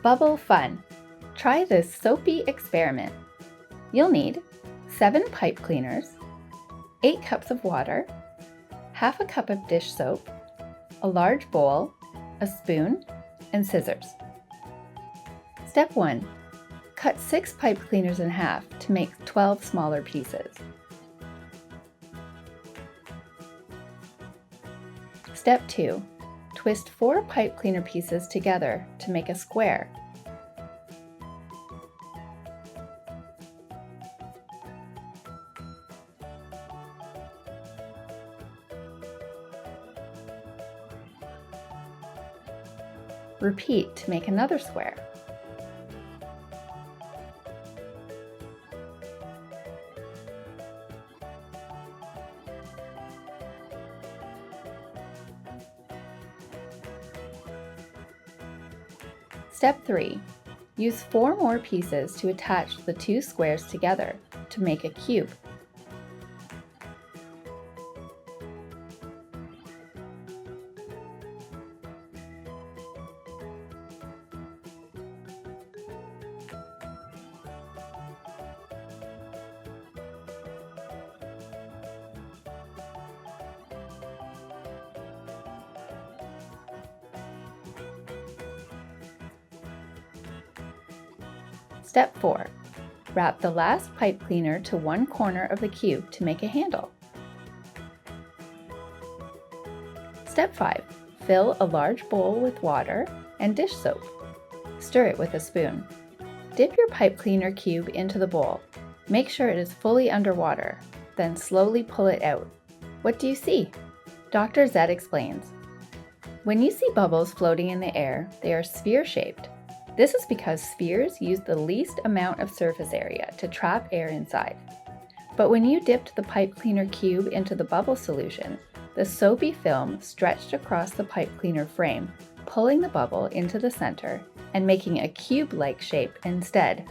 Bubble fun! Try this soapy experiment. You'll need 7 pipe cleaners, 8 cups of water, half a cup of dish soap, a large bowl, a spoon, and scissors. Step 1. Cut 6 pipe cleaners in half to make 12 smaller pieces. Step 2. Twist 4 pipe cleaner pieces together to make a square. Repeat to make another square. Step 3. Use 4 more pieces to attach the 2 squares together to make a cube. Step 4. Wrap the last pipe cleaner to one corner of the cube to make a handle. Step 5. Fill a large bowl with water and dish soap. Stir it with a spoon. Dip your pipe cleaner cube into the bowl. Make sure it is fully underwater, then slowly pull it out. What do you see? Dr. Zed explains. When you see bubbles floating in the air, they are sphere-shaped. This is because spheres use the least amount of surface area to trap air inside. But when you dipped the pipe cleaner cube into the bubble solution, the soapy film stretched across the pipe cleaner frame, pulling the bubble into the center and making a cube-like shape instead.